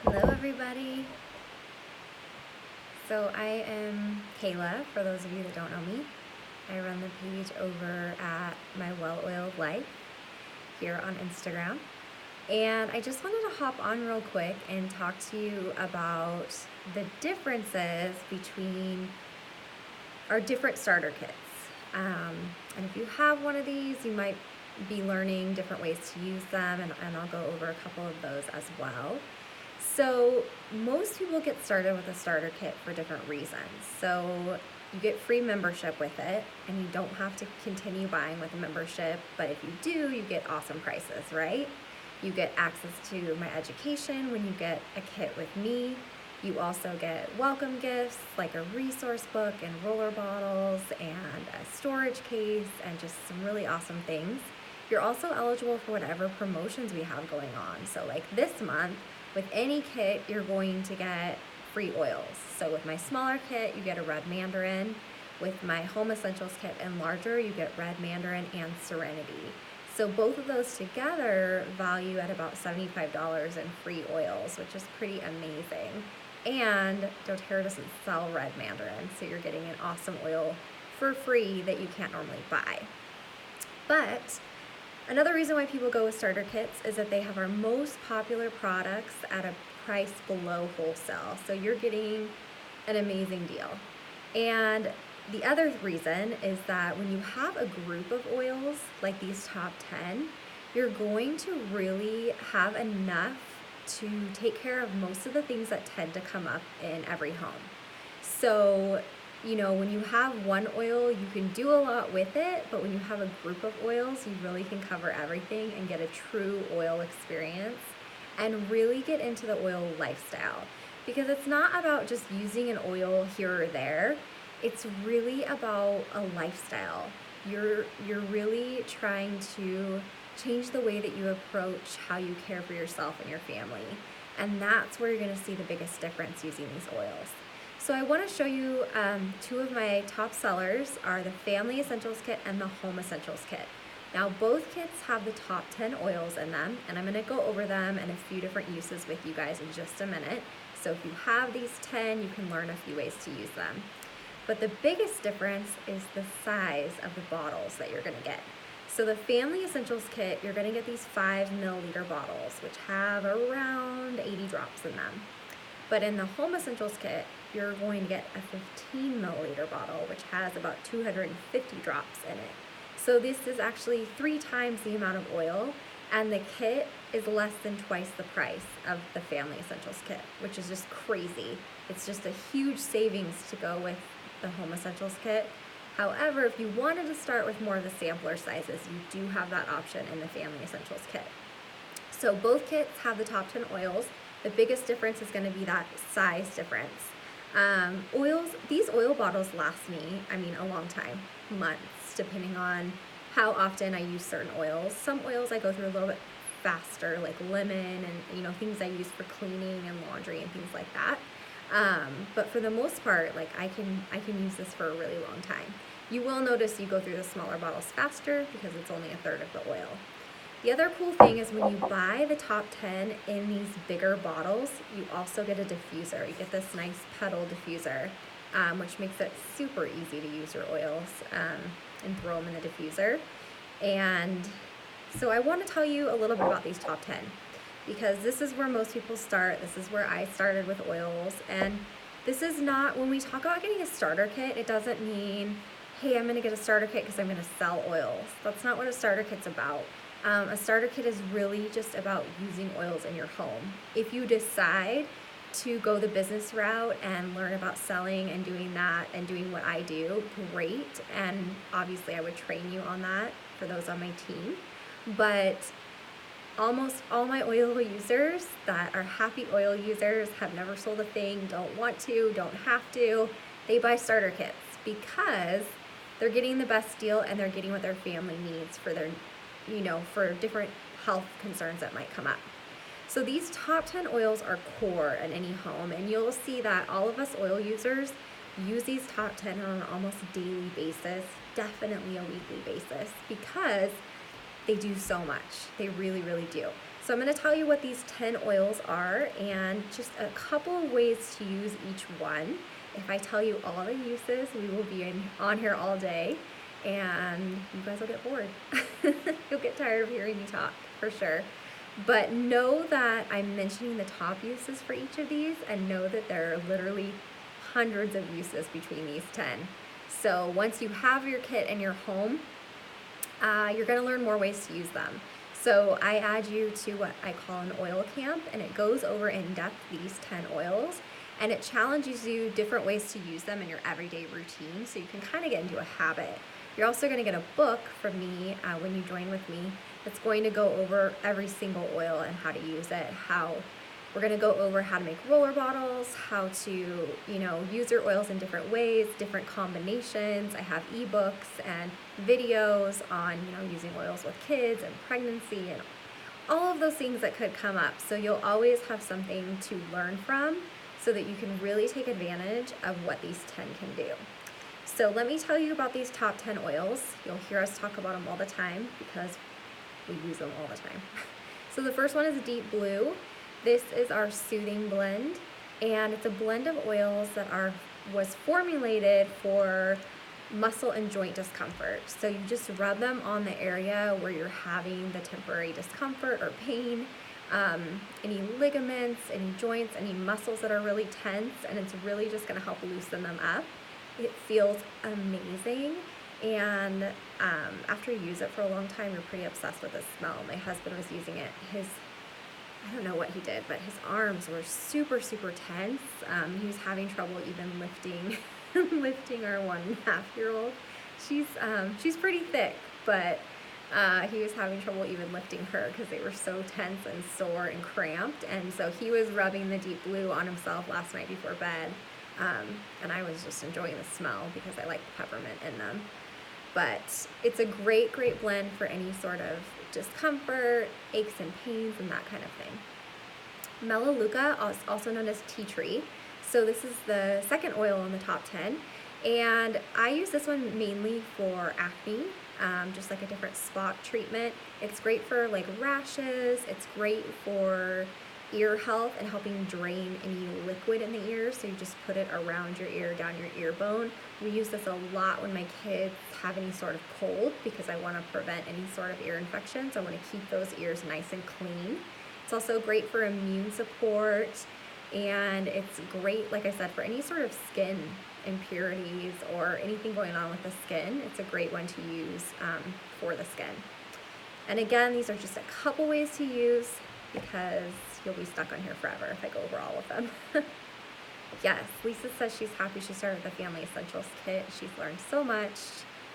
Hello, everybody. So, I am Kayla, for those of you that don't know me. I run the page over at My Well Oiled Life here on Instagram. And I just wanted to hop on real quick and talk to you about the differences between our different starter kits. And if you have one of these, you might be learning different ways to use them, and I'll go over a couple of those as well. So most people get started with a starter kit for different reasons. So you get free membership with it, and you don't have to continue buying with a membership, but if you do, you get awesome prices, right? You get access to my education when you get a kit with me. You also get welcome gifts like a resource book and roller bottles and a storage case and just some really awesome things. You're also eligible for whatever promotions we have going on. So like this month, with any kit, you're going to get free oils. So with my smaller kit, you get a red mandarin. With my home essentials kit and larger, you get red mandarin and serenity. So both of those together value at about $75 in free oils, which is pretty amazing. And doTERRA doesn't sell red mandarin, so you're getting an awesome oil for free that you can't normally buy. But another reason why people go with starter kits is that they have our most popular products at a price below wholesale. So you're getting an amazing deal. And the other reason is that when you have a group of oils like these top 10, you're going to really have enough to take care of most of the things that tend to come up in every home. So, when you have one oil, you can do a lot with it, but when you have a group of oils, you really can cover everything and get a true oil experience and really get into the oil lifestyle. Because it's not about just using an oil here or there. It's really about a lifestyle. You're really trying to change the way that you approach how you care for yourself and your family. And that's where you're going to see the biggest difference using these oils. So I want to show you two of my top sellers are the Family Essentials Kit and the Home Essentials Kit. Now both kits have the top 10 oils in them, and I'm going to go over them and a few different uses with you guys in just a minute. So if you have these 10, you can learn a few ways to use them. But the biggest difference is the size of the bottles that you're going to get. So the Family Essentials Kit, you're going to get these 5 milliliter bottles, which have around 80 drops in them. But in the Home Essentials Kit, you're going to get a 15 milliliter bottle, which has about 250 drops in it. So this is actually 3 times the amount of oil, and the kit is less than twice the price of the Family Essentials Kit, which is just crazy. It's just a huge savings to go with the Home Essentials Kit. However, if you wanted to start with more of the sampler sizes, you do have that option in the Family Essentials Kit. So both kits have the top 10 oils. The biggest difference is going to be that size difference. These oil bottles last me, a long time, months, depending on how often I use certain oils. Some oils I go through a little bit faster, like lemon and, things I use for cleaning and laundry and things like that. But for the most part, I can use this for a really long time. You will notice you go through the smaller bottles faster because it's only a third of the oil. The other cool thing is when you buy the top 10 in these bigger bottles, you also get a diffuser. You get this nice pedal diffuser, which makes it super easy to use your oils and throw them in the diffuser. And so I want to tell you a little bit about these top 10 because this is where most people start. This is where I started with oils. And this is not, when we talk about getting a starter kit, it doesn't mean, hey, I'm going to get a starter kit because I'm going to sell oils. That's not what a starter kit's about. A starter kit is really just about using oils in your home. If you decide to go the business route and learn about selling and doing that and doing what I do, great. And obviously I would train you on that for those on my team. But almost all my oil users that are happy oil users, have never sold a thing, don't want to, don't have to, they buy starter kits because they're getting the best deal and they're getting what their family needs for their for different health concerns that might come up. So these top 10 oils are core in any home, and you'll see that all of us oil users use these top 10 on an almost daily basis, definitely a weekly basis, because they do so much. They really, really do. So I'm going to tell you what these 10 oils are and just a couple of ways to use each one. If I tell you all the uses, we will be on here all day and you guys will get bored. You'll get tired of hearing me talk for sure. But know that I'm mentioning the top uses for each of these, and know that there are literally hundreds of uses between these 10. So once you have your kit in your home, you're going to learn more ways to use them. So I add you to what I call an oil camp, and it goes over in depth these 10 oils, and it challenges you different ways to use them in your everyday routine so you can kind of get into a habit. You're also going to get a book from me when you join with me that's going to go over every single oil and how to use it, we're going to go over how to make roller bottles, how to, use your oils in different ways, different combinations. I have ebooks and videos on, using oils with kids and pregnancy and all of those things that could come up. So you'll always have something to learn from so that you can really take advantage of what these 10 can do. So let me tell you about these top 10 oils. You'll hear us talk about them all the time because we use them all the time. So the first one is Deep Blue. This is our soothing blend, and it's a blend of oils that was formulated for muscle and joint discomfort. So you just rub them on the area where you're having the temporary discomfort or pain, any ligaments, any joints, any muscles that are really tense, and it's really just going to help loosen them up. It feels amazing, and after you use it for a long time, you're pretty obsessed with the smell. My husband was using it. I don't know what he did, but his arms were super, super tense. He was having trouble even lifting our 1.5-year-old. She's pretty thick, but he was having trouble even lifting her because they were so tense and sore and cramped. And so he was rubbing the Deep Blue on himself last night before bed. And I was just enjoying the smell because I like the peppermint in them. But it's a great, great blend for any sort of discomfort, aches and pains, and that kind of thing. Melaleuca, also known as tea tree. So this is the second oil in the top 10. And I use this one mainly for acne, just like a different spot treatment. It's great for like rashes. It's great for ear health and helping drain any liquid in the ear. So you just put it around your ear, down your ear bone. We use this a lot when my kids have any sort of cold because I want to prevent any sort of ear infections. I want to keep those ears nice and clean. It's also great for immune support, and it's great, like I said, for any sort of skin impurities or anything going on with the skin. It's a great one to use for the skin. And again, these are just a couple ways to use because you'll be stuck on here forever if I go over all of them. Yes, Lisa says she's happy she started the Family Essentials kit. She's learned so much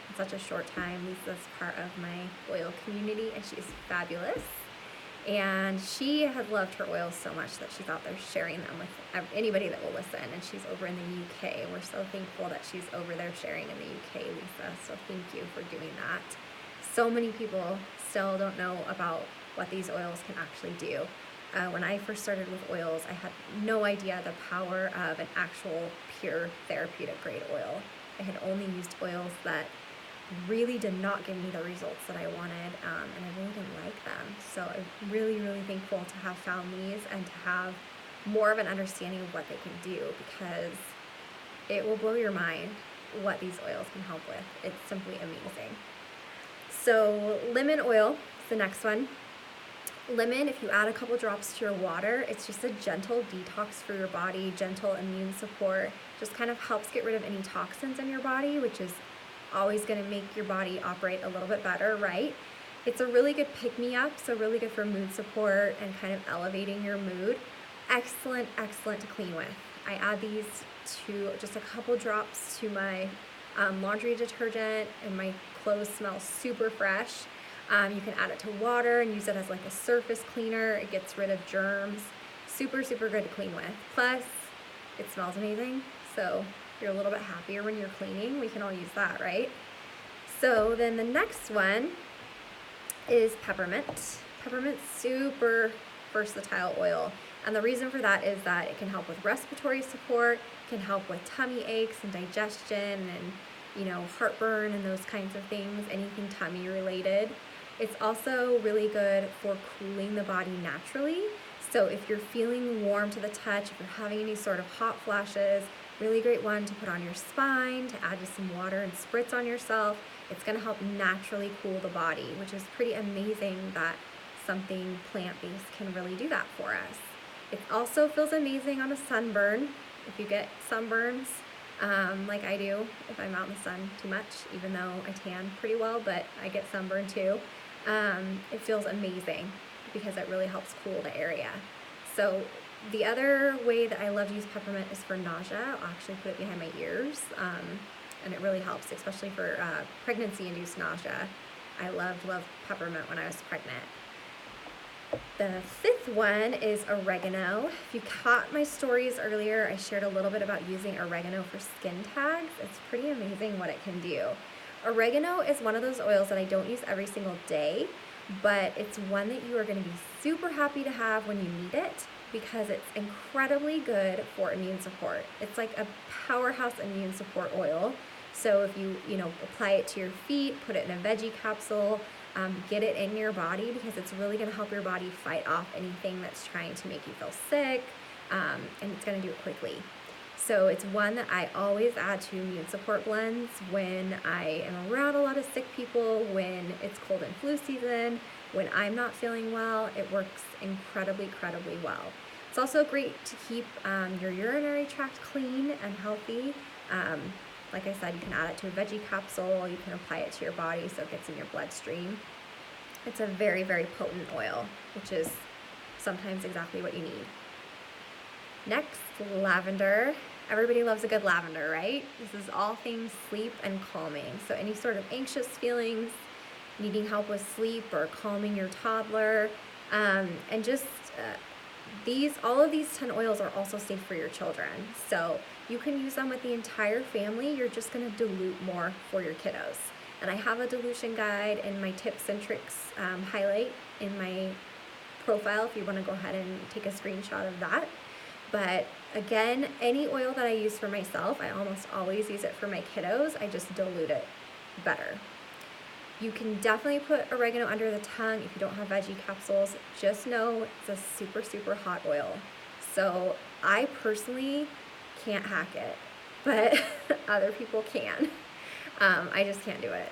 in such a short time. Lisa's part of my oil community, and she's fabulous. And she has loved her oils so much that she's out there sharing them with anybody that will listen. And she's over in the UK. We're so thankful that she's over there sharing in the UK, Lisa. So thank you for doing that. So many people still don't know about what these oils can actually do. When I first started with oils, I had no idea the power of an actual pure therapeutic grade oil. I had only used oils that really did not give me the results that I wanted, and I really didn't like them. So I'm really, really thankful to have found these and to have more of an understanding of what they can do, because it will blow your mind what these oils can help with. It's simply amazing. So lemon oil is the next one. Lemon, if you add a couple drops to your water, it's just a gentle detox for your body, gentle immune support, just kind of helps get rid of any toxins in your body, which is always going to make your body operate a little bit better, right? It's a really good pick-me-up, so really good for mood support and kind of elevating your mood. Excellent, excellent to clean with. I add these to just a couple drops to my laundry detergent, and my clothes smell super fresh. You can add it to water and use it as like a surface cleaner. It gets rid of germs. Super, super good to clean with. Plus, it smells amazing, so you're a little bit happier when you're cleaning. We can all use that, right? So then the next one is peppermint. Peppermint's super versatile oil. And the reason for that is that it can help with respiratory support, can help with tummy aches and digestion and, heartburn and those kinds of things, anything tummy related. It's also really good for cooling the body naturally. So if you're feeling warm to the touch, if you're having any sort of hot flashes, really great one to put on your spine, to add to some water and spritz on yourself. It's going to help naturally cool the body, which is pretty amazing that something plant-based can really do that for us. It also feels amazing on a sunburn. If you get sunburns, like I do, if I'm out in the sun too much, even though I tan pretty well, but I get sunburned too, it feels amazing because it really helps cool the area. So the other way that I love to use peppermint is for nausea. I'll actually put it behind my ears, and it really helps, especially for pregnancy-induced nausea. I loved peppermint when I was pregnant. The fifth one is oregano. If you caught my stories earlier, I shared a little bit about using oregano for skin tags. It's pretty amazing what it can do. Oregano is one of those oils that I don't use every single day, but it's one that you are going to be super happy to have when you need it because it's incredibly good for immune support. It's like a powerhouse immune support oil. So if you apply it to your feet, put it in a veggie capsule, get it in your body because it's really going to help your body fight off anything that's trying to make you feel sick, and it's going to do it quickly. So it's one that I always add to immune support blends when I am around a lot of sick people, when it's cold and flu season, when I'm not feeling well. It works incredibly well. It's also great to keep your urinary tract clean and healthy. Like I said, you can add it to a veggie capsule, you can apply it to your body so it gets in your bloodstream. It's a very potent oil, which is sometimes exactly what you need. Next, lavender. Everybody loves a good lavender, right? This is all things sleep and calming. So any sort of anxious feelings, needing help with sleep or calming your toddler, and just all of these 10 oils are also safe for your children. So you can use them with the entire family. You're just going to dilute more for your kiddos. And I have a dilution guide in my tips and tricks highlight in my profile if you want to go ahead and take a screenshot of that. But again, any oil that I use for myself, I almost always use it for my kiddos. I just dilute it better. You can definitely put oregano under the tongue if you don't have veggie capsules. Just know it's a super hot oil. So I personally can't hack it, but other people can. I just can't do it.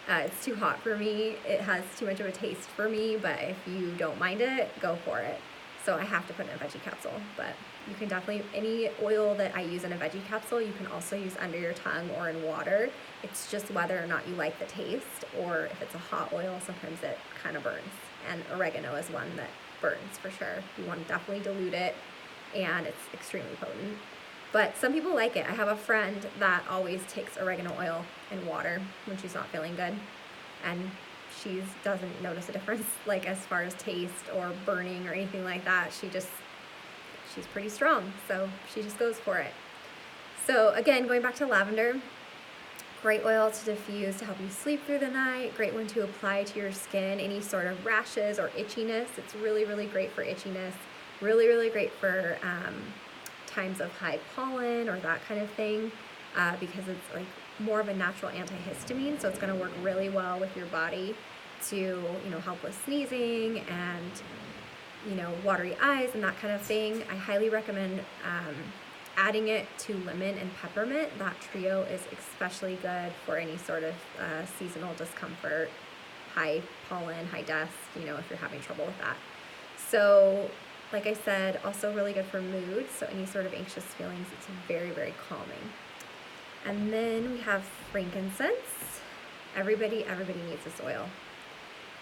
It's too hot for me. It has too much of a taste for me, but if you don't mind it, go for it. So I have to put in a veggie capsule, but you can definitely, any oil that I use in a veggie capsule, you can also use under your tongue or in water. It's just whether or not you like the taste, or if it's a hot oil, sometimes it kind of burns. And oregano is one that burns for sure. You want to definitely dilute it, and it's extremely potent. But some people like it. I have a friend that always takes oregano oil and water when she's not feeling good, and she doesn't notice a difference, like as far as taste or burning or anything like that. She's pretty strong, so she just goes for it. So again, going back to lavender, great oil to diffuse to help you sleep through the night. Great one to apply to your skin, any sort of rashes or itchiness. It's really great for itchiness. Really great for times of high pollen or that kind of thing, because it's like more of a natural antihistamine, so it's going to work really well with your body to help with sneezing and watery eyes and that kind of thing. I highly recommend adding it to lemon and peppermint. That trio is especially good for any sort of seasonal discomfort, high pollen, high dust, if you're having trouble with that. So like I said, also really good for mood, so any sort of anxious feelings, it's very calming. And then we have frankincense. Everybody needs this oil.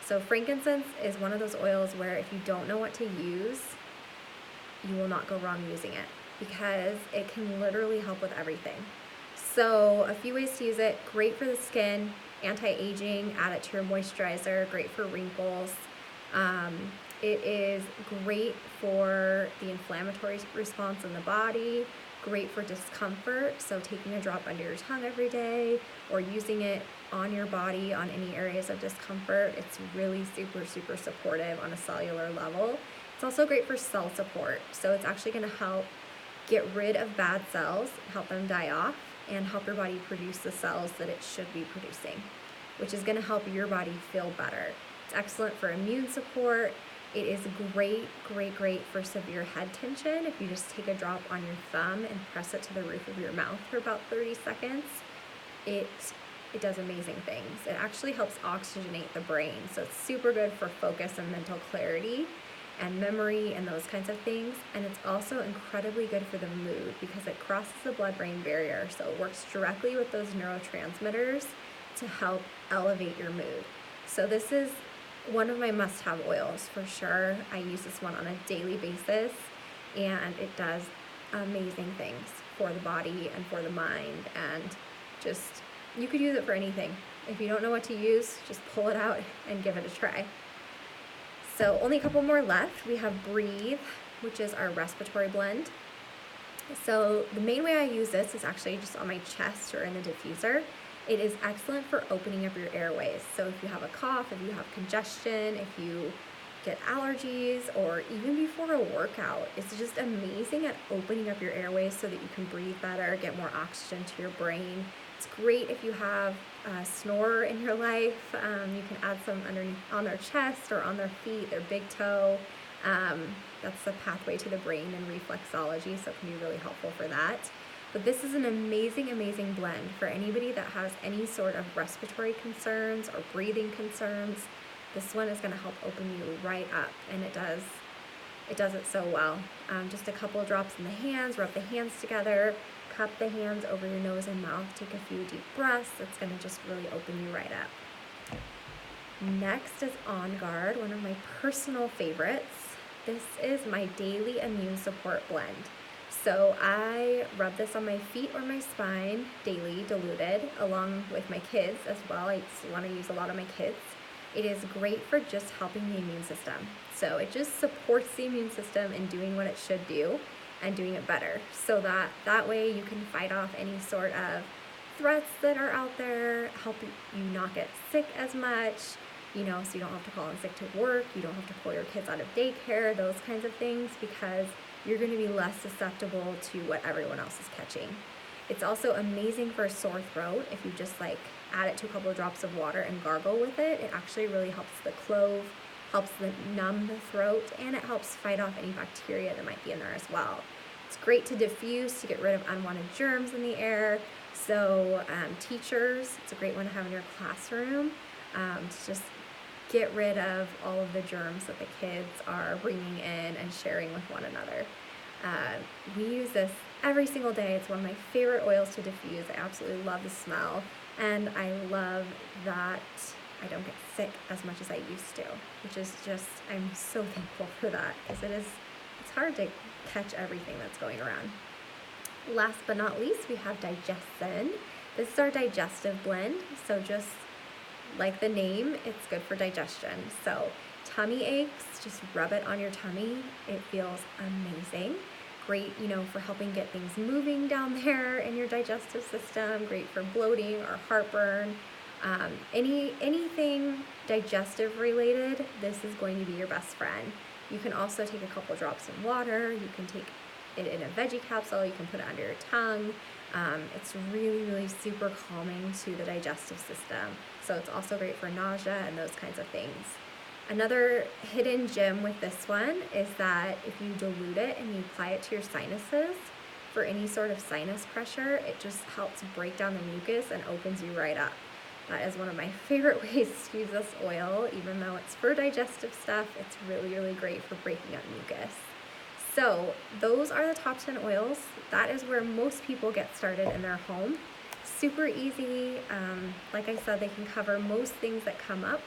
So frankincense is one of those oils where if you don't know what to use, you will not go wrong using it because it can literally help with everything. So a few ways to use it: great for the skin, anti-aging, add it to your moisturizer, great for wrinkles. It is great for the inflammatory response in the body, great for discomfort, so taking a drop under your tongue every day or using it on your body on any areas of discomfort. It's really super supportive on a cellular level. It's also great for cell support, so it's actually going to help get rid of bad cells, help them die off, and help your body produce the cells that it should be producing, which is going to help your body feel better. It's It's excellent for immune support. It is great for severe head tension. If you just take a drop on your thumb and press it to the roof of your mouth for about 30 seconds, it does amazing things. It actually helps oxygenate the brain, so it's super good for focus and mental clarity and memory and those kinds of things. And it's also incredibly good for the mood because it crosses the blood-brain barrier, so it works directly with those neurotransmitters to help elevate your mood. So this is one of my must-have oils for sure. I use this one on a daily basis, and it does amazing things for the body and for the mind, and just, you could use it for anything. If you don't know what to use, just pull it out and give it a try. So only a couple more left. We have Breathe, which is our respiratory blend. So the main way I use this is actually just on my chest or in the diffuser. It is excellent for opening up your airways. So if you have a cough, if you have congestion, if you get allergies, or even before a workout, it's just amazing at opening up your airways so that you can breathe better, get more oxygen to your brain. It's great if you have a snorer in your life. You can add some underneath on their chest or on their feet, their big toe. That's the pathway to the brain in reflexology, so it can be really helpful for that. But this is an amazing blend for anybody that has any sort of respiratory concerns or breathing concerns. This one is going to help open you right up, and it does it so well. Just a couple of drops in the hands, rub the hands together, cup the hands over your nose and mouth, take a few deep breaths. It's going to just really open you right up. Next is On Guard, one of my personal favorites. This is my daily immune support blend. So I rub this on my feet or my spine daily, diluted, along with my kids as well. I want to use a lot of my kids. It is great for just helping the immune system. So it just supports the immune system in doing what it should do and doing it better. So that way you can fight off any sort of threats that are out there, help you not get sick as much, so you don't have to call in sick to work, you don't have to pull your kids out of daycare, those kinds of things, because you're going to be less susceptible to what everyone else is catching. It's also amazing for a sore throat. If you just add it to a couple of drops of water and gargle with it, it actually really helps the clove, helps numb the throat, and it helps fight off any bacteria that might be in there as well. It's great to diffuse, to get rid of unwanted germs in the air. So teachers, it's a great one to have in your classroom to just get rid of all of the germs that the kids are bringing in and sharing with one another. We use this every single day. It's one of my favorite oils to diffuse. I absolutely love the smell, and I love that I don't get sick as much as I used to, which is just, I'm so thankful for that, because it's hard to catch everything that's going around. Last but not least, we have Digestin. This is our digestive blend, so just like the name, it's good for digestion. So tummy aches, just rub it on your tummy. It feels amazing. Great, for helping get things moving down there in your digestive system. Great for bloating or heartburn. Anything digestive related, this is going to be your best friend. You can also take a couple drops in water. You can take it in a veggie capsule. You can put it under your tongue. It's really super calming to the digestive system. So it's also great for nausea and those kinds of things. Another hidden gem with this one is that if you dilute it and you apply it to your sinuses for any sort of sinus pressure, it just helps break down the mucus and opens you right up. That is one of my favorite ways to use this oil. Even though it's for digestive stuff, it's really great for breaking up mucus. So those are the top 10 oils. That is where most people get started in their home. Super easy. Like I said, they can cover most things that come up.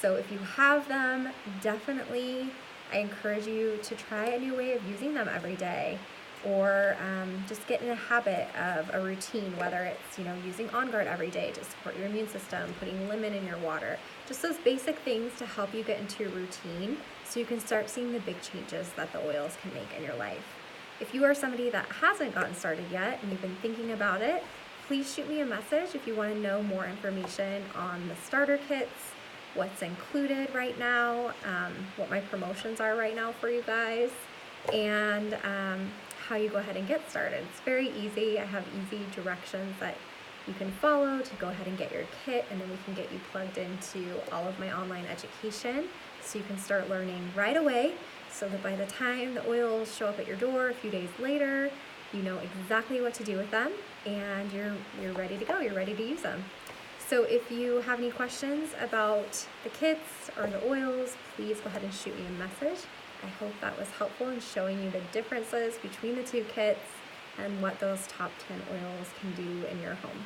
So if you have them, definitely I encourage you to try a new way of using them every day, or just get in a habit of a routine, whether it's using On Guard every day to support your immune system, putting lemon in your water, just those basic things to help you get into your routine so you can start seeing the big changes that the oils can make in your life. If you are somebody that hasn't gotten started yet and you've been thinking about it, please shoot me a message if you want to know more information on the starter kits, what's included right now, what my promotions are right now for you guys, and how you go ahead and get started. It's very easy. I have easy directions that you can follow to go ahead and get your kit, and then we can get you plugged into all of my online education so you can start learning right away, so that by the time the oils show up at your door a few days later, you know exactly what to do with them, and you're ready to go, you're ready to use them. So if you have any questions about the kits or the oils, please go ahead and shoot me a message. I hope that was helpful in showing you the differences between the two kits and what those top 10 oils can do in your home.